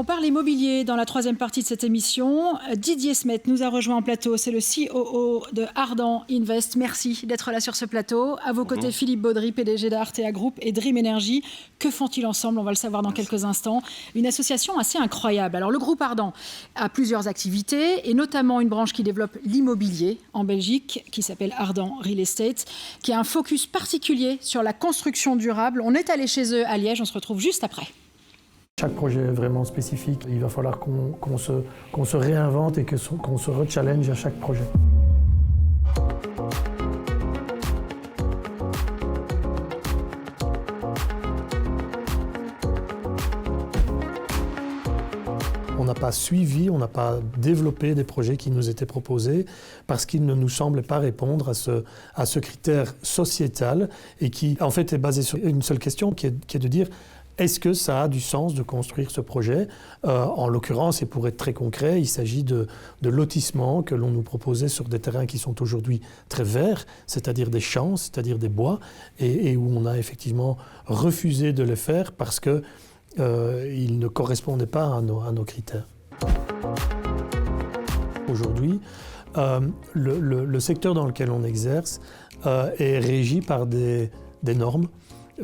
On parle immobilier dans la troisième partie de cette émission. Didier Smet nous a rejoint en plateau. C'est le COO de Ardent Invest. Merci d'être là sur ce plateau. À vos côtés, Philippe Baudry, PDG d'Artea Group et Dream Energy. Que font-ils ensemble? On va le savoir dans quelques instants. Une association assez incroyable. Alors, le groupe Ardent a plusieurs activités et notamment une branche qui développe l'immobilier en Belgique qui s'appelle Ardent Real Estate, qui a un focus particulier sur la construction durable. On est allé chez eux à Liège. On se retrouve juste après. Chaque projet est vraiment spécifique. Il va falloir qu'on se réinvente et qu'on se rechallenge à chaque projet. On n'a pas suivi, on n'a pas développé des projets qui nous étaient proposés parce qu'ils ne nous semblaient pas répondre à ce critère sociétal et qui en fait est basé sur une seule question qui est de dire: est-ce que ça a du sens de construire ce projet? En l'occurrence, et pour être très concret, il s'agit de lotissements que l'on nous proposait sur des terrains qui sont aujourd'hui très verts, c'est-à-dire des champs, c'est-à-dire des bois, et où on a effectivement refusé de les faire parce qu'ils ne correspondaient pas à nos critères. Aujourd'hui, le secteur dans lequel on exerce est régi par des normes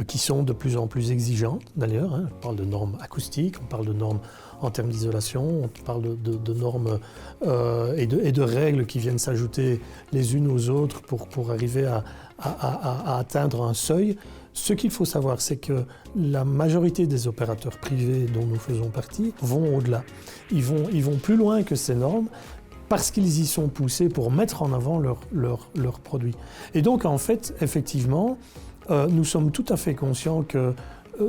qui sont de plus en plus exigeantes d'ailleurs. On parle de normes acoustiques, on parle de normes en termes d'isolation, on parle de normes et de règles qui viennent s'ajouter les unes aux autres pour arriver à atteindre un seuil. Ce qu'il faut savoir, c'est que la majorité des opérateurs privés dont nous faisons partie vont au-delà. Ils vont plus loin que ces normes parce qu'ils y sont poussés pour mettre en avant leurs produits. Et donc en fait, effectivement, nous sommes tout à fait conscients que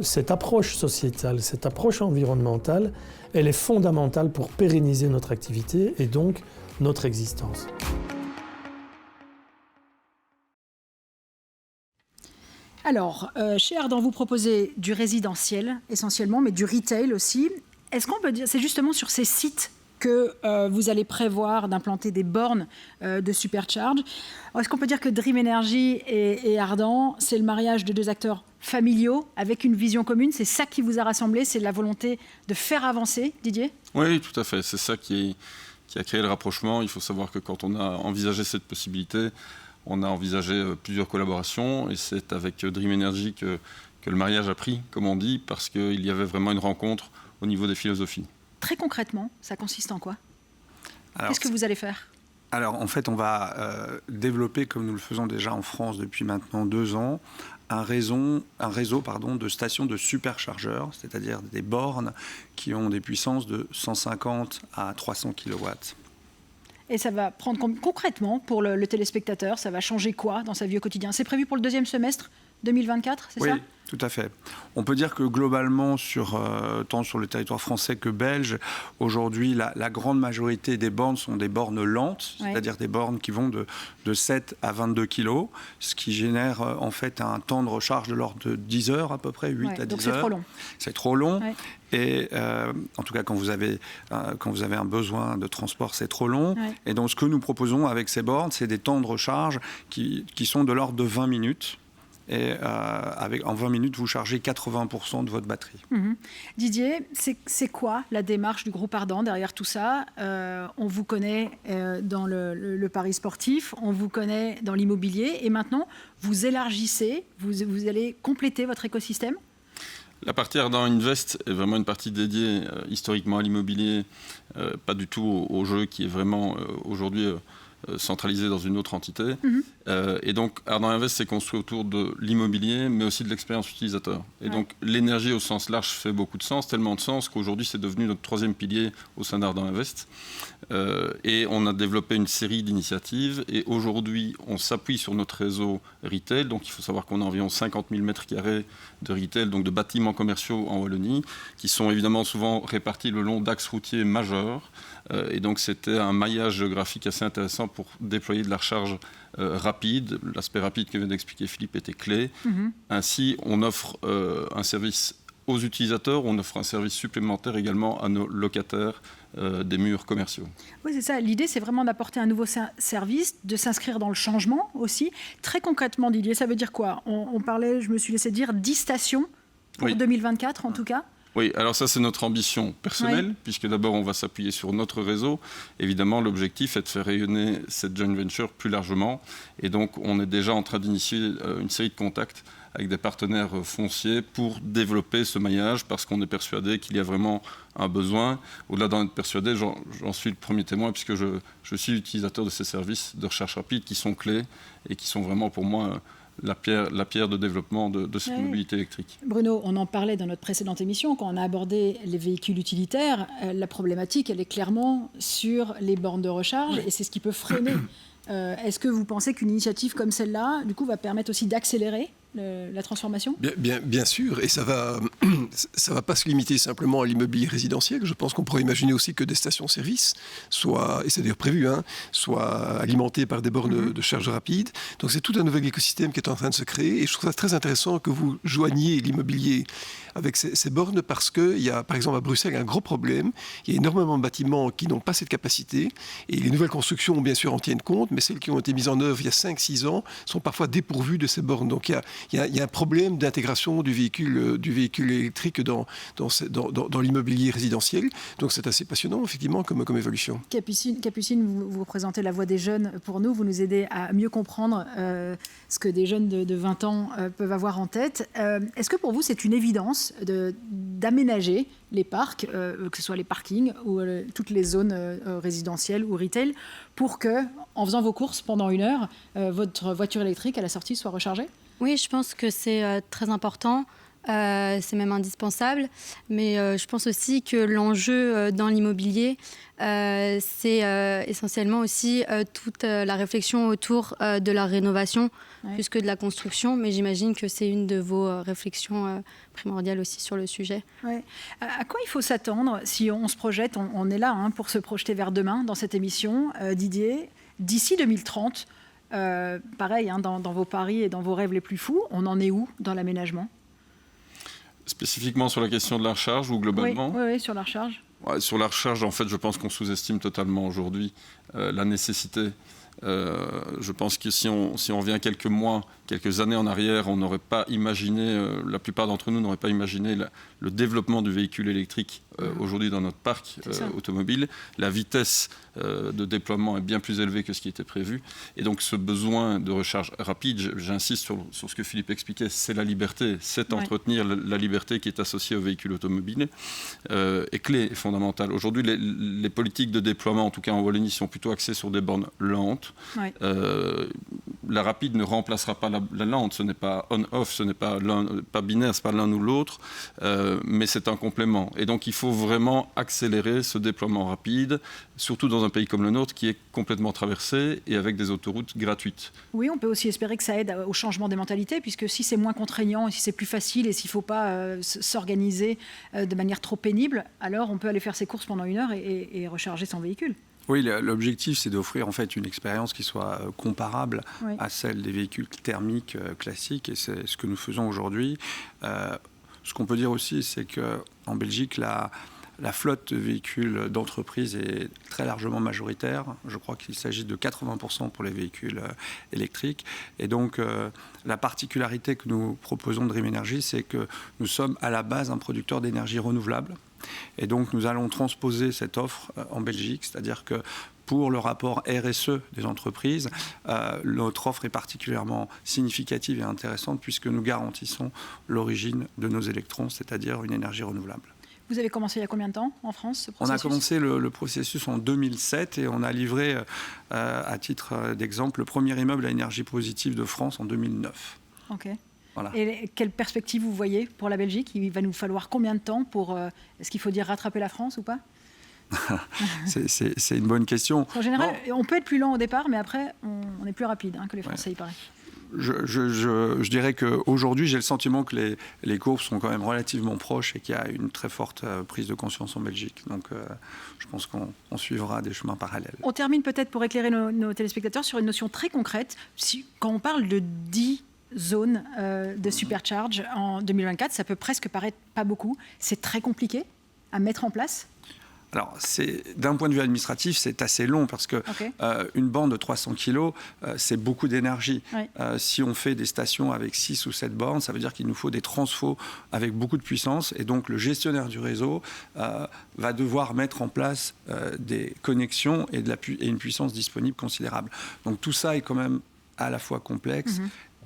cette approche sociétale, cette approche environnementale, elle est fondamentale pour pérenniser notre activité et donc notre existence. Alors, chez Ardent, vous proposez du résidentiel essentiellement, mais du retail aussi. Est-ce qu'on peut dire, c'est justement sur ces sites que vous allez prévoir d'implanter des bornes de supercharge. Est-ce qu'on peut dire que Dream Energy et Ardent, c'est le mariage de deux acteurs familiaux avec une vision commune? C'est ça qui vous a rassemblé? C'est la volonté de faire avancer, Didier? Oui, tout à fait. C'est ça qui a créé le rapprochement. Il faut savoir que quand on a envisagé cette possibilité, on a envisagé plusieurs collaborations et c'est avec Dream Energy que le mariage a pris, comme on dit, parce qu'il y avait vraiment une rencontre au niveau des philosophies. Très concrètement, ça consiste en quoi? Qu'est-ce que vous allez faire? Alors, en fait, on va développer, comme nous le faisons déjà en France depuis maintenant 2 ans, un réseau de stations de superchargeurs, c'est-à-dire des bornes qui ont des puissances de 150 à 300 kW. Et ça va prendre concrètement pour le téléspectateur, ça va changer quoi dans sa vie au quotidien? C'est prévu pour le deuxième semestre 2024, c'est ça? Oui, tout à fait. On peut dire que globalement, tant sur le territoire français que belge, aujourd'hui, la grande majorité des bornes sont des bornes lentes, c'est-à-dire des bornes qui vont de 7 à 22 kg, ce qui génère en fait un temps de recharge de l'ordre de 10 heures à peu près, 8 à 10 donc heures. c'est trop long. C'est trop long. Ouais. Et en tout cas, quand vous avez un besoin de transport, c'est trop long. Ouais. Et donc, ce que nous proposons avec ces bornes, c'est des temps de recharge qui sont de l'ordre de 20 minutes. Et en 20 minutes, vous chargez 80% de votre batterie. Didier, c'est quoi la démarche du groupe Ardent derrière tout ça? On vous connaît dans le pari sportif, on vous connaît dans l'immobilier, et maintenant, vous élargissez, vous allez compléter votre écosystème? La partie Ardent Invest est vraiment une partie dédiée historiquement à l'immobilier, pas du tout au jeu qui est vraiment aujourd'hui centralisé dans une autre entité. Et donc, Ardent Invest s'est construit autour de l'immobilier, mais aussi de l'expérience utilisateur. Et donc, l'énergie au sens large fait beaucoup de sens, tellement de sens qu'aujourd'hui, c'est devenu notre 3e pilier au sein d'Ardent Invest. Et on a développé une série d'initiatives. Et aujourd'hui, on s'appuie sur notre réseau retail. Donc, il faut savoir qu'on a environ 50 000 m² de retail, donc de bâtiments commerciaux en Wallonie, qui sont évidemment souvent répartis le long d'axes routiers majeurs. Et donc, c'était un maillage géographique assez intéressant pour déployer de la recharge rapide. L'aspect rapide que vient d'expliquer Philippe était clé. Ainsi, on offre un service aux utilisateurs, on offre un service supplémentaire également à nos locataires des murs commerciaux. Oui, c'est ça. L'idée, c'est vraiment d'apporter un nouveau service, de s'inscrire dans le changement aussi. Très concrètement, Didier, ça veut dire quoi? On parlait, je me suis laissé dire, 10 stations pour 2024 en tout cas. Oui, alors ça c'est notre ambition personnelle, puisque d'abord on va s'appuyer sur notre réseau. Évidemment, l'objectif est de faire rayonner cette joint venture plus largement. Et donc on est déjà en train d'initier une série de contacts avec des partenaires fonciers pour développer ce maillage, parce qu'on est persuadé qu'il y a vraiment un besoin. Au-delà d'en être persuadé, j'en suis le premier témoin, puisque je suis utilisateur de ces services de recherche rapide qui sont clés et qui sont vraiment pour moi la pierre de développement de cette mobilité électrique. Bruno, on en parlait dans notre précédente émission, quand on a abordé les véhicules utilitaires, la problématique, elle est clairement sur les bornes de recharge, et c'est ce qui peut freiner. Est-ce que vous pensez qu'une initiative comme celle-là, du coup, va permettre aussi d'accélérer la transformation ? Bien sûr, et ça va pas se limiter simplement à l'immobilier résidentiel. Je pense qu'on pourrait imaginer aussi que des stations-service soient, et c'est d'ailleurs prévu, soient alimentées par des bornes de charge rapide. Donc c'est tout un nouvel écosystème qui est en train de se créer, et je trouve ça très intéressant que vous joigniez l'immobilier avec ces bornes, parce qu'il y a, par exemple, à Bruxelles, un gros problème. Il y a énormément de bâtiments qui n'ont pas cette capacité, et les nouvelles constructions, bien sûr, en tiennent compte, mais celles qui ont été mises en œuvre il y a 5-6 ans sont parfois dépourvues de ces bornes. Donc il y a un problème d'intégration du véhicule électrique dans l'immobilier résidentiel. Donc c'est assez passionnant, effectivement, comme évolution. Capucine, vous représentez la voix des jeunes pour nous. Vous nous aidez à mieux comprendre ce que des jeunes de 20 ans peuvent avoir en tête. Est-ce que pour vous, c'est une évidence d'aménager les parcs, que ce soit les parkings ou toutes les zones résidentielles ou retail, pour que, en faisant vos courses pendant 1 heure, votre voiture électrique à la sortie soit rechargée ? Oui, je pense que c'est très important. C'est même indispensable. Mais je pense aussi que l'enjeu dans l'immobilier, c'est essentiellement aussi toute la réflexion autour de la rénovation plus que de la construction. Mais j'imagine que c'est une de vos réflexions primordiales aussi sur le sujet. Ouais. À quoi il faut s'attendre si on se projette, on est là pour se projeter vers demain dans cette émission, Didier, d'ici 2030, pareil, dans vos paris et dans vos rêves les plus fous, on en est où dans l'aménagement ? Spécifiquement sur la question de la recharge ou globalement ? Oui, sur la recharge. Sur la recharge, en fait, je pense qu'on sous-estime totalement aujourd'hui la nécessité. Je pense que si on revient quelques années en arrière, on n'aurait pas imaginé, la plupart d'entre nous n'auraient pas imaginé le développement du véhicule électrique aujourd'hui dans notre parc automobile. La vitesse de déploiement est bien plus élevée que ce qui était prévu. Et donc ce besoin de recharge rapide, j'insiste sur ce que Philippe expliquait, c'est la liberté, c'est entretenir la liberté qui est associée au véhicule automobile, est clé et fondamentale. Aujourd'hui, les politiques de déploiement, en tout cas en Wallonie, sont plutôt axées sur des bornes lentes. La rapide ne remplacera pas la lente, ce n'est pas on-off, ce n'est pas binaire, ce n'est pas l'un ou l'autre, mais c'est un complément. Et donc il faut vraiment accélérer ce déploiement rapide, surtout dans un pays comme le nôtre qui est complètement traversé et avec des autoroutes gratuites. Oui, on peut aussi espérer que ça aide au changement des mentalités, puisque si c'est moins contraignant, si c'est plus facile et s'il ne faut pas s'organiser de manière trop pénible, alors on peut aller faire ses courses pendant 1 heure et recharger son véhicule. Oui, l'objectif, c'est d'offrir en fait une expérience qui soit comparable à celle des véhicules thermiques classiques, et c'est ce que nous faisons aujourd'hui. Ce qu'on peut dire aussi, c'est qu'en Belgique, la flotte de véhicules d'entreprise est très largement majoritaire. Je crois qu'il s'agit de 80% pour les véhicules électriques. Et donc, la particularité que nous proposons de Dream Energy, c'est que nous sommes à la base un producteur d'énergie renouvelable. Et donc, nous allons transposer cette offre en Belgique, c'est-à-dire que pour le rapport RSE des entreprises, notre offre est particulièrement significative et intéressante puisque nous garantissons l'origine de nos électrons, c'est-à-dire une énergie renouvelable. Vous avez commencé il y a combien de temps en France, ce processus ? On a commencé le processus en 2007 et on a livré, à titre d'exemple, le premier immeuble à énergie positive de France en 2009. Ok. Voilà. Et quelle perspective vous voyez pour la Belgique ? Il va nous falloir combien de temps pour... est-ce qu'il faut dire rattraper la France ou pas ? C'est une bonne question. En général, on peut être plus lent au départ, mais après, on est plus rapide que les Français, il paraît. Je dirais qu'aujourd'hui, j'ai le sentiment que les courbes sont quand même relativement proches et qu'il y a une très forte prise de conscience en Belgique. Donc, je pense qu'on suivra des chemins parallèles. On termine peut-être pour éclairer nos téléspectateurs sur une notion très concrète. Quand on parle de 10 zones de supercharge en 2024, ça peut presque paraître pas beaucoup. C'est très compliqué à mettre en place ? Alors, d'un point de vue administratif, c'est assez long parce que une borne de 300 kg, c'est beaucoup d'énergie. Oui. Si on fait des stations avec 6 ou 7 bornes, ça veut dire qu'il nous faut des transfos avec beaucoup de puissance. Et donc, le gestionnaire du réseau va devoir mettre en place des connexions et une puissance disponible considérable. Donc, tout ça est quand même à la fois complexe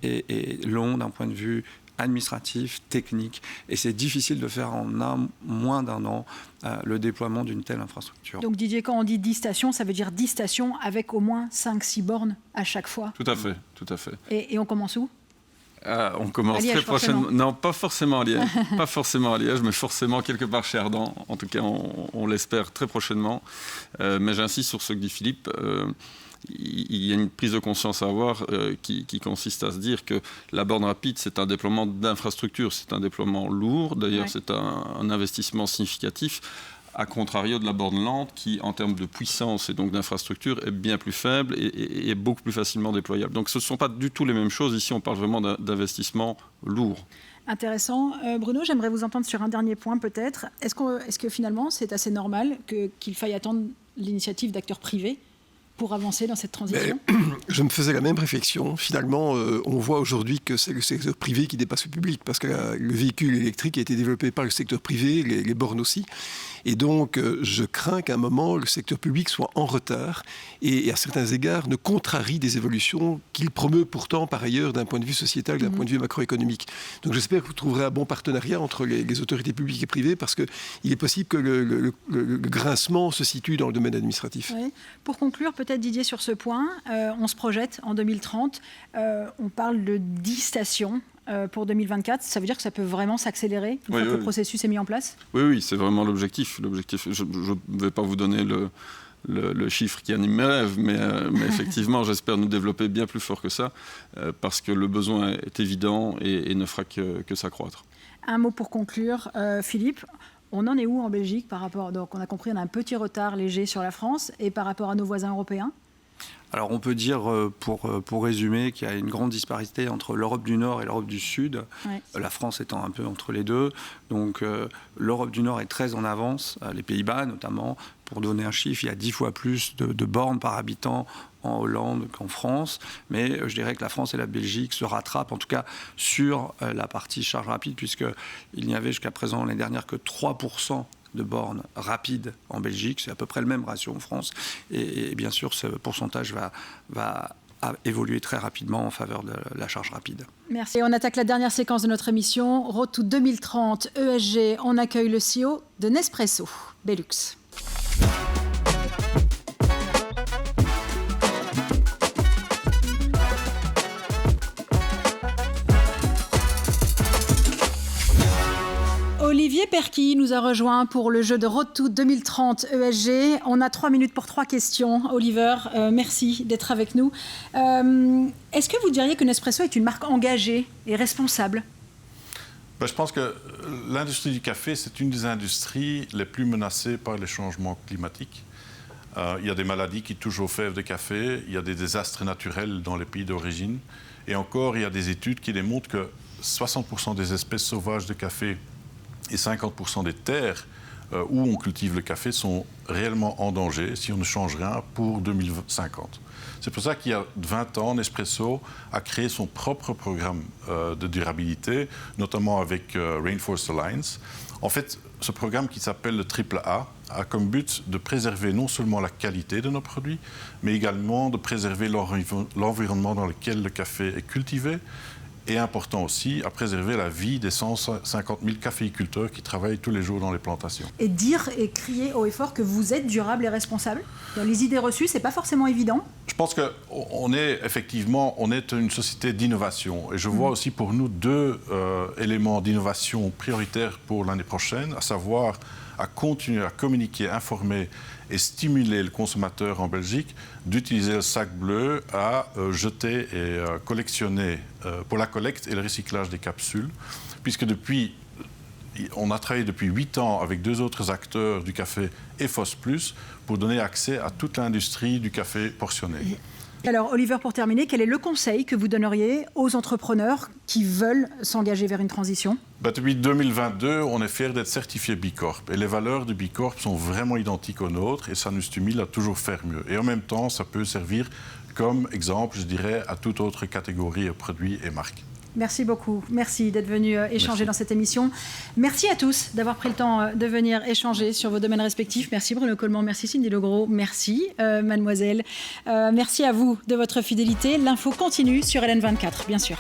et long d'un point de vue administratif, technique, et c'est difficile de faire en moins d'un an le déploiement d'une telle infrastructure. Donc Didier, quand on dit 10 stations, ça veut dire 10 stations avec au moins 5-6 bornes à chaque fois? Tout à fait, tout à fait. Et on commence où? On commence Liège, très prochainement. Non, pas forcément à Liège, pas forcément à Liège, mais forcément quelque part chez Ardan. En tout cas, on l'espère très prochainement. Mais j'insiste sur ce que dit Philippe. Il y a une prise de conscience à avoir qui consiste à se dire que la borne rapide, c'est un déploiement d'infrastructure, c'est un déploiement lourd. D'ailleurs, c'est un investissement significatif, à contrario de la borne lente qui, en termes de puissance et donc d'infrastructure, est bien plus faible et est beaucoup plus facilement déployable. Donc ce ne sont pas du tout les mêmes choses. Ici, on parle vraiment d'investissement lourd. Intéressant. Bruno, j'aimerais vous entendre sur un dernier point peut-être. Est-ce que finalement, c'est assez normal qu'il faille attendre l'initiative d'acteurs privés pour avancer dans cette transition? Je me faisais la même réflexion. Finalement, on voit aujourd'hui que c'est le secteur privé qui dépasse le public, parce que le véhicule électrique a été développé par le secteur privé, les bornes aussi. Et donc, je crains qu'à un moment, le secteur public soit en retard et à certains égards, ne contrarie des évolutions qu'il promeut pourtant, par ailleurs, d'un point de vue sociétal, d'un point de vue macroéconomique. Donc, j'espère que vous trouverez un bon partenariat entre les autorités publiques et privées, parce qu'il est possible que le grincement se situe dans le domaine administratif. Oui. Pour conclure, peut-être Didier, sur ce point, on se projette en 2030, on parle de 10 stations pour 2024, ça veut dire que ça peut vraiment s'accélérer une fois que le processus est mis en place? Oui, c'est vraiment l'objectif. Je ne vais pas vous donner le chiffre qui anime mes rêves, mais effectivement, j'espère nous développer bien plus fort que ça, parce que le besoin est évident et ne fera que s'accroître. Un mot pour conclure, Philippe. On en est où en Belgique par rapport... Donc on a compris, on a un petit retard léger sur la France et par rapport à nos voisins européens? Alors on peut dire, pour résumer, qu'il y a une grande disparité entre l'Europe du Nord et l'Europe du Sud, la France étant un peu entre les deux. Donc l'Europe du Nord est très en avance, les Pays-Bas notamment. Pour donner un chiffre, il y a 10 fois plus de bornes par habitant en Hollande qu'en France. Mais je dirais que la France et la Belgique se rattrapent, en tout cas sur la partie charge rapide, puisqu'il n'y avait jusqu'à présent l'année dernière que 3% de bornes rapides en Belgique. C'est à peu près le même ratio en France. Et bien sûr, ce pourcentage va évoluer très rapidement en faveur de la charge rapide. Merci. Et on attaque la dernière séquence de notre émission. Road to 2030, ESG. On accueille le CEO de Nespresso, Belux. Olivier Perquis nous a rejoint pour le jeu de Road to 2030 ESG. On a 3 minutes pour 3 questions. Oliver, merci d'être avec nous. Est-ce que vous diriez que Nespresso est une marque engagée et responsable ? Je pense que l'industrie du café, c'est une des industries les plus menacées par les changements climatiques. Il y a des maladies qui touchent aux fèves de café, il y a des désastres naturels dans les pays d'origine. Et encore, il y a des études qui démontrent que 60% des espèces sauvages de café et 50% des terres où on cultive le café sont réellement en danger si on ne change rien pour 2050. C'est pour ça qu'il y a 20 ans, Nespresso a créé son propre programme de durabilité, notamment avec Rainforest Alliance. En fait, ce programme qui s'appelle le AAA a comme but de préserver non seulement la qualité de nos produits, mais également de préserver l'environnement dans lequel le café est cultivé, et important aussi, à préserver la vie des 150 000 caféiculteurs qui travaillent tous les jours dans les plantations. Et dire et crier haut et fort que vous êtes durable et responsable. Dans les idées reçues, c'est pas forcément évident. Je pense qu'on est effectivement une société d'innovation. Et je vois aussi pour nous 2 éléments d'innovation prioritaires pour l'année prochaine, à savoir à continuer à communiquer, informer et stimuler le consommateur en Belgique d'utiliser le sac bleu à jeter et collectionner pour la collecte et le recyclage des capsules, puisque on a travaillé depuis 8 ans avec 2 autres acteurs du café et FOS+, pour donner accès à toute l'industrie du café portionné. Alors Oliver, pour terminer, quel est le conseil que vous donneriez aux entrepreneurs qui veulent s'engager vers une transition ? Depuis 2022, on est fiers d'être certifié B Corp. Et les valeurs du B Corp sont vraiment identiques aux nôtres et ça nous stimule à toujours faire mieux. Et en même temps, ça peut servir comme exemple, je dirais, à toute autre catégorie de produits et marques. Merci beaucoup. Merci d'être venu échanger dans cette émission. Merci à tous d'avoir pris le temps de venir échanger sur vos domaines respectifs. Merci Bruno Coleman, merci Cindy Legros, merci mademoiselle. Merci à vous de votre fidélité. L'info continue sur LN24, bien sûr.